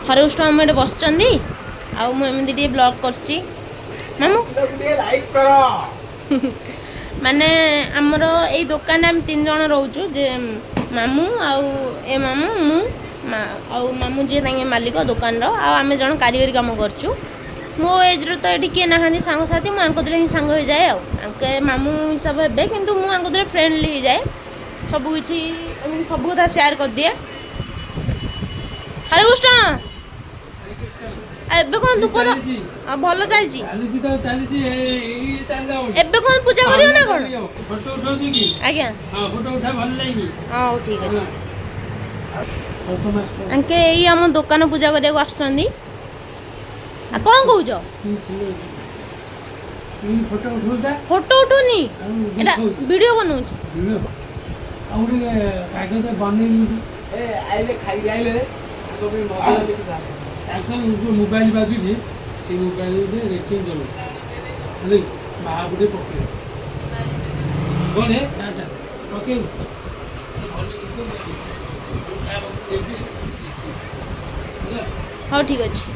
हरकृष्ण मामू ये बस आमती ब्लॉग कर मामू माने आमर ये दुकान आम 3 जन रोचु जे मामू ए मामू मु मामू जी मालिक दुकान आम जन कारीगरी कम करूँ मो एज रो तो ये किए ना सांग साथी मुझे ही सांग हो जाए आके मामू हिसाब हे कि मुझे फ्रेंडली हो जाए सबकि सब कथा सेयार कर दिए। हरे कृष्ण एबे कौन धूप तो भल चलती एबे कौन पूजा करियो ना कौन फोटो उठाऊ की आज्ञा हां फोटो उठा भल लागी हां ठीक अछि अंके एई हम दुकान पूजा करिया को आछंदी आ कौन कहूछ फोटो उठुनी एटा वीडियो बनौछ वीडियो कागज बनै ए आइले खाई आइले तो भी मोबाइल देखि जो मोबाइल बाजू जी से मोबाइल में रेटिंग करो हेले बाबुडे पके बोले टाटा ओके हाँ ठीक अच्छे।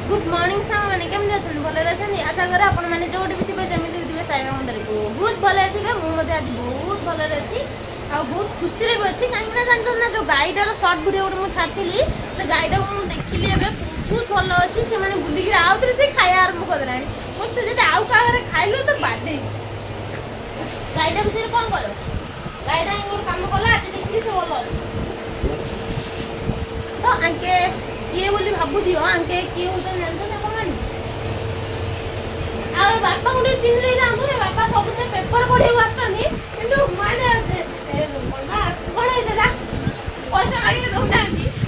गुड मॉर्निंग सांग मैंने केमती अच्छा भले अच्छे आशा करें आपण मैंने जो भी थे जमी भी थे साई मंदिर बहुत भले थे मुझे आज बहुत भले अच्छी आ बहुत खुशी भी अच्छी कहीं जानते ना जो गाईटार सर्ट भिडियो गोटे मुझे छाड़ी से गाईटा मुझे देखिली बहुत भल अच्छी से मैंने बुलिक आउ थे से खाया आरंभ करदे मत जब आउ क्या खाइलु तो बाडे गाईटा विषय कौन कह गाईटा गोटे कम कला आज देखिए से भल अच्छे तो आंके किए बोली भाबुथि आंके किए होते जानते आपण आ बापा को चिन्ह दे थांतु रे बापा सब पेपर पढ़िया आछंदी किंतु माने कौन है जरा पैसा मांगे दौना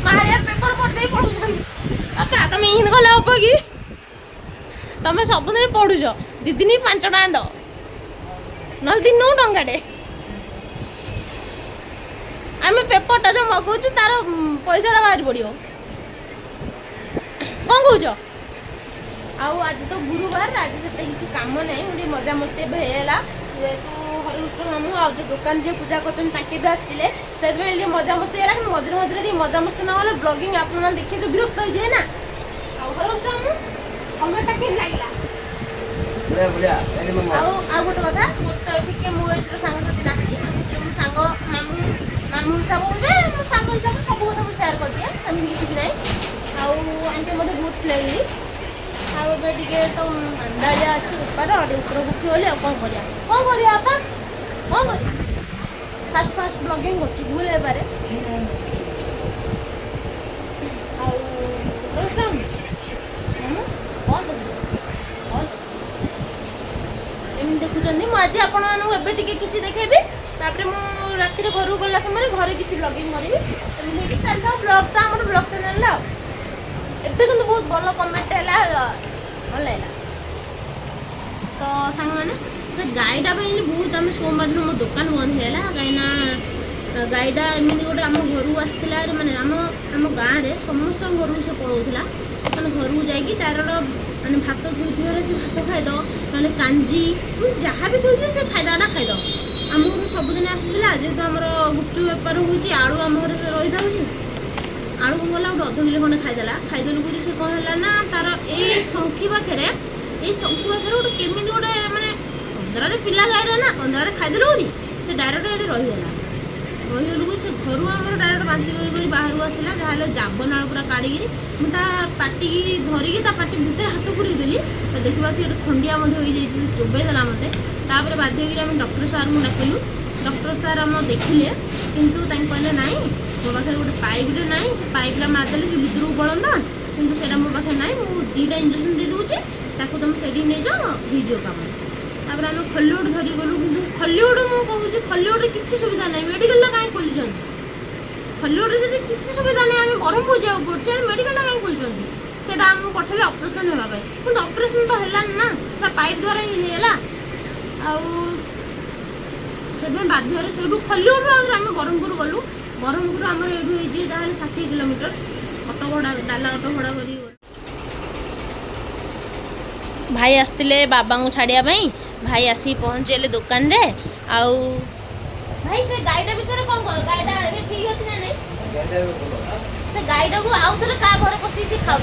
मारिया पेपर पढ़ते पढ़ुछन अच्छा तुम इन गला हो कि तुम सब दिन पढ़ुछ दी दिन 5 टका दो नल दिन 9 टंकाटे आम पेपरटा जो मगाऊ तार पैसा बाहर पड़ो कौन कौच आज तो गुरुवार आज से किसी कम ना गोटे मजा मस्ती है जेहेतु हरकृष्ण मामू आ जो दुकान जी पूजा करते भी आसते से मजा मस्ती है कि मझे मझे मजा मस्ती न गले ब्लॉगिंग आप देखिए जो विरक्त हो जाए ना हरकृष्ण मामू कमेंटा के लगला गोटे कथा मोर तो टे मो एज सांगसाथी ना सांग मामू मामू हिसाब हो मो सांग हिसाब सब कथा सेयार कर दिए एमती किसी भी ना आंटी मत बहुत फ्रेंडली आगे टे तो अंदाजा अच्छी बेपार ऊपर बुखी गली कौन करपा कौन कर फास्ट फास्ट ब्लॉगिंग कर भूल पारे एम देखुं मुझे आपे किसी देखेबी मुझे राति घर को गला समय घर किसी ब्लॉगिंग करी चलता ब्लॉगटा आम ब्लॉग चैनल एबे किंतु बहुत भल कमेंट है भल लगा तो सांग मैंने से गाईटा बहुत आम सोमवार दिन मो दुकान बंद है कहीं गाईटा एमती गोटे आम घर आसला मानने आम गाँव में समस्त घर से पलाऊला मैंने घर को जाकि डायरेक्ट मैंने भात थोड़ी से भात खाईद ना कांजी जहाँ भी थोड़ी से खाईदाटा खाईद आम घर सबुदिन आसला जेहेतु आम गुपचुप बेपार होलू आम घर रही था आलू को गला गोटे 1/2 किलो खंडे खाईदेला खाईदेलु कि से कौन है ना तार ये शंखी पाखे गोटे केमी गोटे मानने तंद्रा पिला गाईरा ना तंद्रा खाईदेलु से डायरेक्ट ये रहीगला रहीगलु कि से घर आम डायरेक्ट बांती कर बाहर आसला जहाँ जाबना पूरा काढ़ी मुझे पाटी धरिकी पाटी भितर हाथ पुरेदेली तो देखा कि खंडिया हो जाए चोबईदेला मत बाध्य डॉक्टर सार को डाकिलु डॉक्टर सार आम देखिले किंतु कहले नाई मो पाखे गोटे पाइप्रे ना से पाइपटा मारिदेले से भितर को पड़ता कितु से मो पाखे ना मुझे 2टा इंजेक्शन दे दूचे तुम से नहीं जाओ हो कम तापर आम खलिगोट धरी गलु कि खलिगोट मुझे खलिगोटे किसी सुविधा ना मेडिकल कहीं खोली खलिगोटे जब किसी सुविधा ना आम ब्रह्मपुर जाओ पड़े मेडिकल कहीं खोली से पठेले ऑपरेशन होगापी कि ऑपरेशन तो है ना से पाइप द्वारा ही होगा से बाध्य से खलिगोट आम ब्रह्मपुर गलु ब्रह्मपुर आमर ये जहाँ 60 किलोमीटर ऑटो भड़ा डाला ऑटो भड़ा कर भाई आसते बाबा को छाड़िया भाई आसी पहुँचे दुकान रे आउ भाई से गाईटा विषय कौन कह गाईटा ठीक अच्छे ना नहीं से गाईटा को आउ थे क्या घर पशि खाऊ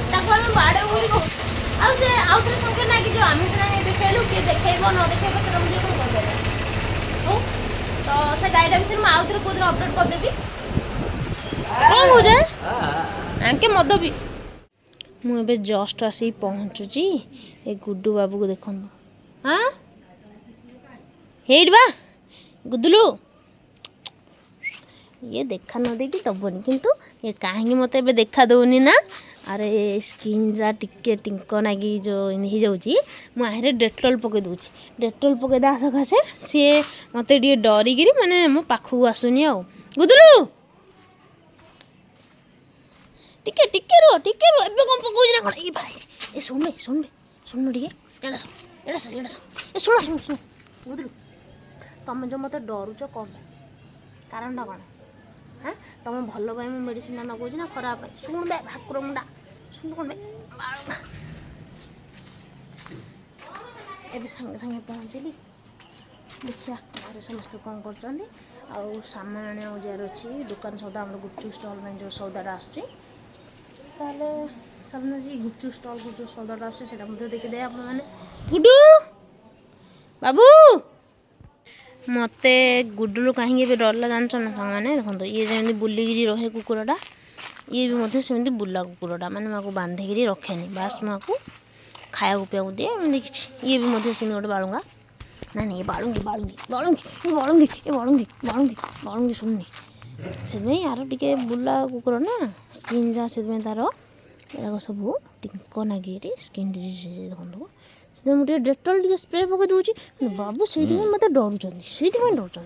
बाड़े बोली कहूँ आउ से आउ थे संख्या ना कि जो आम सीना देखलु किए देखेब न देखेब से मुझे कौन कर हूँ तो से गाईटा विषय मुझे आउ थे कौन अपडेट करदेवी कौन कौचे आंके मद भी मुझे जस्ट आसी पहुँचुची ए गुड्डू बाबू को देखो हाँ हेट बा गुदुलू ये देखा न देगी दबनी किंतु ये कहीं मत ए देखा दौनी ना अरे स्किन जा टिके टिंक नागी जो हो जाऊँगी मुझे डेटल पकई दूची डेटल पकईदा सकाशे सी मत डरिकी माने मो पाखक आसुनी आ गुदुलू टिके टिके रो एबे कौन पकाउछ ना कोन ए भाई ए सुन टिके एड़ा ए सुन गुदुलू तुम जो मत डरुच कौन कारणटा कौन हाँ तुम भल पाई मेडिसिन नगौच ना खराब शुण बे भाकुर मुंडा शुण कौन बे ए संगे संगे पहुँचली देखिया घर समस्त कौन कर सामान आने जार अच्छी दुकान सौदा आम गुपचुप स्टल में जो सौदाटा आसुच्ची चलना जी गुपचुप स्टल जो सौदाटा आसुच्ची देखिदे आप गुड्डू बाबू मत गुड्डू कहीं डरला जानच ना सांग मैंने देखो ये जमी बुलिकी रहे कुकुरटा ये भी मत सेमती बुला कुकुरटा मैंने मैं बांधिकी रखेनी बास मैं खाया पीया दिए एमती कि ये भी मत सेम गोटे बालुंगा ना ये बालुंगी शुणनी से यार टे बुला कुकुर ना स्किन जहाँ से तार एरा सब टिंक नागी स्किन डिजीज देखो से मुझे डेटल टे स्प्रे पकई दूसरी बाबू से मत डरुंट से डरुंट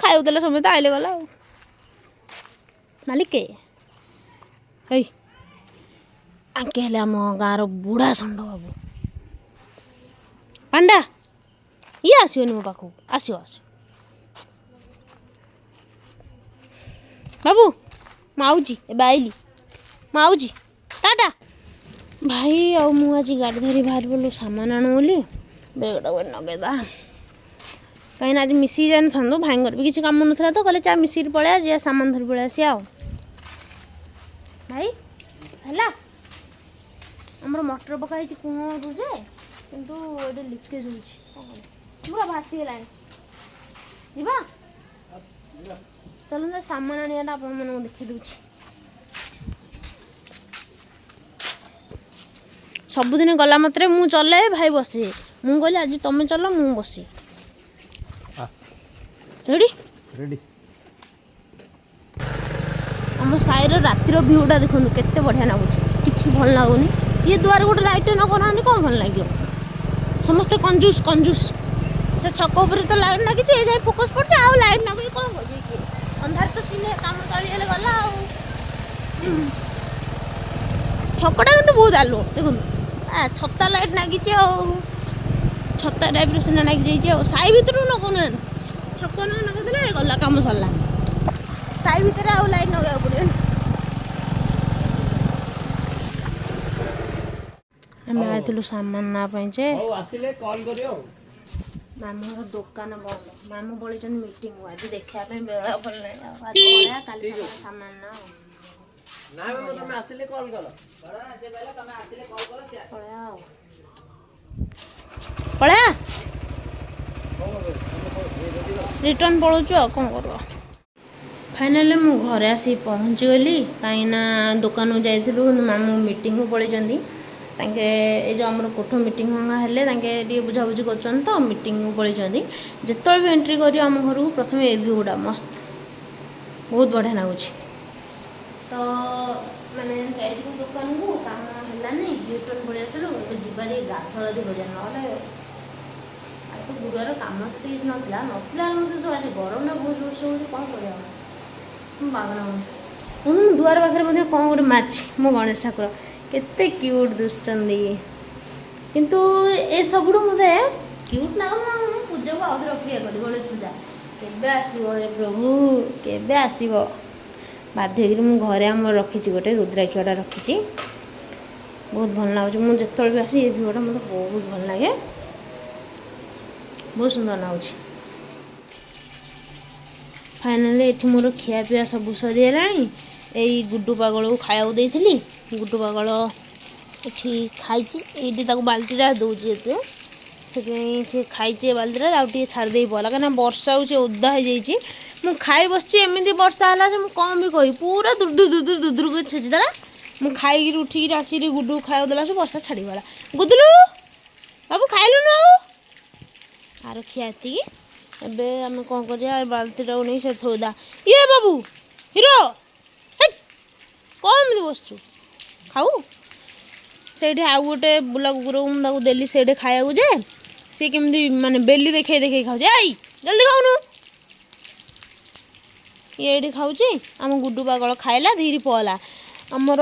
खाई देला समय आइले गला मालिक के आंके हेले आम गाँव बुढ़ा षंड बाबू पांडा ये आसोनी मो पाख आस बाबू मुझी ए आइली मुझी टाटा भाई आउ मु आज गाड़ी धरी बाहर बोलू सामान आणु बोली बेगटा गोटे नगेदा कहीं आज मिसी जान था भाई भी किसी कम ना तो कहले चा मिसी पलैया जे सामान धरी पलि आसी आओ भाई है आमर मटर पकाई कूँ जे कि लिकेज हो पूरा भासीगला जीवा चलो सामान आनिया आप देखी दूची सबुदिन गला मतरे मु चले भाई बसे मु कहली आज तुम चल मु बसी रेडी रेडी आम साइर रातिर भ्यूटा देखो केते बढ़िया लगुच कि भल लगुनि ये दुआर गोटे लाइट न करना कौन भल लगे समस्ते कंजूस कंजूस से छक उपर तो लाइट लगी जाए फोकस पड़े आ लाइट लगे कौन कर अंधार तो सीने काम चली गला छकटा कि बहुत आलु देखो छत्ता लाइट लगी छत्ता टाइप सीना लगी जाइए साई भितर नगौना छक नगेदे गला कम सरला साई भितर आउ लाइट लगे पड़े आम आइलु सामान नापे मामू दुकान बंद मामू पड़े मीटिंग आज देखा बेला भल ना काली सामान पड़ा रिटर्न पड़ोचु कौन कर फाइनाली मु घरे आसी पहुँची गली कहीं दुकान जाइलु मामू मीटिंग पड़े ये जो आम कोठ मीटिंग हंगा हेल्ले बुझाबुझी कर तो मीटिंग पड़े जिते भी एंट्री कर आम घर को प्रथम ए भ्यूटा मस्त बहुत बढ़िया लगुच तो मैंने जाइलु दुकान को काम है रिटर्न पड़े आसलु जीवार गाधुआगाधि कर तो गुरुवार कम से किसी नाला मतलब जो आज गरम ना बहुत जोर से कौन कर बागना दुआर पाखे कौन गोटे मार्च मो गणेश ठाकुर केते क्यूट दुसुचंदी किंतु ए सब मते क्यूट ना पूजा को आउे अपेक्षा करी गणेश पूजा केबे आसीबो रे प्रभु केबे आसीबो बाध्य मु घरे आम रखी गोटे रुद्राक्षटा रखी बहुत भल लगे मुझे भी आसी ये भिडियोटा मतलब बहुत भल लगे बहुत सुंदर लगुच फाइनाली ये मोर खिया पिया सब सरीगला ଏଇ ଗୁଡୁ ପାଗଳକୁ ଖାଇବାକୁ ଦେଇଥିଲି। ଗୁଡୁ ପାଗଳ ଏଠି ଖାଇଛି, ଏଇଠି ତାକୁ ବାଲ୍ଟିଟା ଦେଉଛି ଏତେ, ସେଥିପାଇଁ ସେ ଖାଇଛି ଏ ବାଲ୍ଟିରେ ଆଉ ଟିକେ ଛାଡ଼ି ଦେଇ ପଡ଼ିଲା, କାହିଁକିନା ବର୍ଷା ହେଉଛି ଓଦା ହେଇଯାଇଛି। ମୁଁ ଖାଇ ବସିଛି, ଏମିତି ବର୍ଷା ହେଲା ଯେ ମୁଁ କ'ଣ ବି କହିବି, ପୁରା ଦୁଦୁରୁ କରି ଛେଚିଦେଲା। ମୁଁ ଖାଇକିରି ଉଠିକିରି ଆସିକିରି ଗୁଡୁ ଖାଇବାକୁ ଦେଲା, ବର୍ଷା ଛାଡ଼ିଗଲା। ଗୁଦୁଲୁ ବାବୁ ଖାଇଲୁନୁ ଆଉ ଆର ଖିଆ ଏତିକି। ଏବେ ଆମେ କ'ଣ କରିବା, ବାଲ୍ଟିଟାକୁ ନେଇ ସେଠି ଥୋଇଦା। ଇଏ ବାବୁ ହିରୋ କ'ଣ ଏମିତି ବସିଛୁ, ଖାଉ। ସେଇଠି ଆଉ ଗୋଟେ ବୁଲା କୁକୁରକୁ ମୁଁ ତାକୁ ଦେଲି ସେଇଠି ଖାଇବାକୁ, ଯେ ସିଏ କେମିତି ମାନେ ବେଲି ଦେଖେଇ ଦେଖେଇ ଖାଉଛି। ଏଇ ଜଲ୍ଦି ଖାଉନୁ। ଇଏ ଏଇଠି ଖାଉଛି, ଆମ ଗୁଡୁ ପାଗଳ ଖାଇଲା ଧୀରେ ପଳା। ଆମର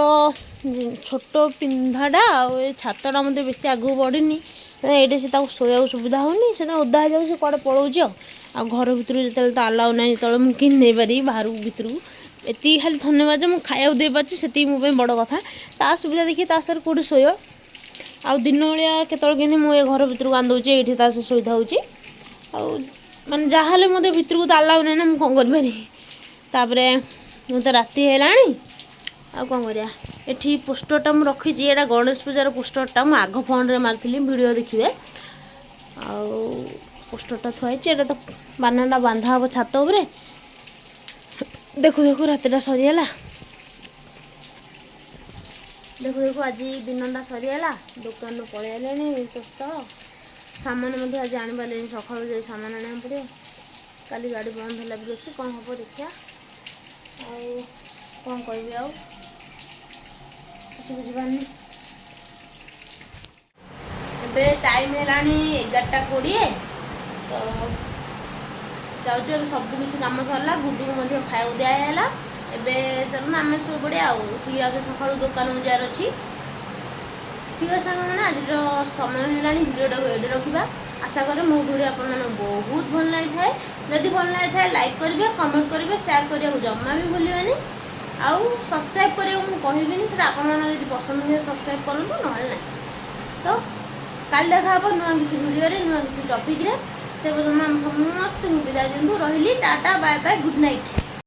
ଛୋଟ ପିନ୍ଧାଟା ଆଉ ଏ ଛାତଟା ମୋତେ ବେଶୀ ଆଗକୁ ବଢ଼ିନି, ଏଇଠି ସେ ତାକୁ ଶୋଇବାକୁ ସୁବିଧା ହେଉନି, ସେଟା ଓଦା ହେଇଯାଉଛି, ସେ କୁଆଡ଼େ ପଳାଉଛି। ଆଉ ଘର ଭିତରୁ ଯେତେବେଳେ ତ ଆଲାଉ ନାହିଁ, ଯେତେବେଳେ ମୁଁ କିଣି ନେଇପାରିବି ବାହାରକୁ ଭିତରକୁ। ଏତିକି ଖାଲି ଧନ୍ୟବାଦ ଯେ ମୁଁ ଖାଇବାକୁ ଦେଇପାରୁଛି, ସେତିକି ମୋ ପାଇଁ ବଡ଼ କଥା। ତା ସୁବିଧା ଦେଖି ତା ସାର୍ କେଉଁଠି ଶୋଇବ। ଆଉ ଦିନ ବେଳିଆ କେତେବେଳେ କେମିତି ମୁଁ ଏ ଘର ଭିତରକୁ ଆନ୍ଦଉଛି, ଏଇଠି ତା ସହ ଶୋଇଥାଉଛି। ଆଉ ମାନେ ଯାହାହେଲେ ମୋତେ ଭିତରକୁ ତ ଆଲାଉ ନାହିଁ ନା, ମୁଁ କ'ଣ କରିପାରିବି। ତାପରେ ମୁଁ ତ ରାତି ହେଲାଣି, ଆଉ କ'ଣ କରିବା। ଏଠି ପୋଷ୍ଟରଟା ମୁଁ ରଖିଛି, ଏଇଟା ଗଣେଶ ପୂଜାର ପୋଷ୍ଟରଟା, ମୁଁ ଆଗ ଫୋନ୍ରେ ମାରିଥିଲି, ଭିଡ଼ିଓ ଦେଖିବେ। ଆଉ ପୋଷ୍ଟରଟା ଥୁଆ ହେଇଛି, ଏଇଟା ତ ବାନାଟା ବାନ୍ଧା ହେବ ଛାତ ଉପରେ। ଦେଖୁ ଦେଖୁ ରାତିଟା ସରିଗଲା, ଦେଖୁ ଦେଖୁ ଆଜି ଦିନଟା ସରିଗଲା। ଦୋକାନରୁ ପଳେଇ ଆଇଲେଣି ସୁସ୍ଥ। ସାମାନ ମଧ୍ୟ ଆଜି ଆଣିପାରିଲେନି, ସକାଳୁ ଯାଇ ସାମାନ ଆଣିବାକୁ ପଡ଼ିବ। କାଲି ଗାଡ଼ି ବନ୍ଦ ହେଲା ବି ଅଛି, କ'ଣ ହେବ ଦେଖିବା। ଆଉ କ'ଣ କହିବି, ଆଉ କିଛି ବୁଝିପାରୁନି। ଏବେ ଟାଇମ୍ ହେଲାଣି 11:20, ତ ଯାଉଛୁ। ଏବେ ସବୁ କିଛି କାମ ସରିଲା, ଗୁଡୁକୁ ମଧ୍ୟ ଖାଇବାକୁ ଦିଆ ହେଲା। ଏବେ ଚାଲୁନ ଆମେ ଶୋଇପଡ଼ିବା, ଆଉ ଠିକ୍ ଅଛି ସକାଳୁ ଦୋକାନକୁ ଯିବାର ଅଛି। ଠିକ୍ ଅଛି ସାଙ୍ଗମାନେ, ଆଜିର ସମୟ ହେଲାଣି, ଭିଡ଼ିଓଟାକୁ ଏଇଠି ରଖିବା। ଆଶା କରେ ମୋ ଭିଡ଼ିଓ ଆପଣମାନଙ୍କୁ ବହୁତ ଭଲ ଲାଗିଥାଏ। ଯଦି ଭଲ ଲାଗିଥାଏ ଲାଇକ୍ କରିବେ, କମେଣ୍ଟ କରିବେ, ସେୟାର କରିବାକୁ ଜମା ବି ଭୁଲିବେନି। ଆଉ ସବସ୍କ୍ରାଇବ୍ କରିବାକୁ ମୁଁ କହିବିନି, ସେଟା ଆପଣମାନଙ୍କୁ ଯଦି ପସନ୍ଦ ହୁଏ ସବସ୍କ୍ରାଇବ୍ କରନ୍ତୁ, ନହେଲେ ନାହିଁ। ତ କାଲି ଦେଖା ହେବ ନୂଆ କିଛି ଭିଡ଼ିଓରେ, ନୂଆ କିଛି ଟପିକ୍ରେ। ସେ ପର୍ଯ୍ୟନ୍ତ ଆମେ ସମସ୍ତଙ୍କୁ ବିଦାୟ ଦିଅନ୍ତୁ। ରହିଲି, tata bye bye, good night.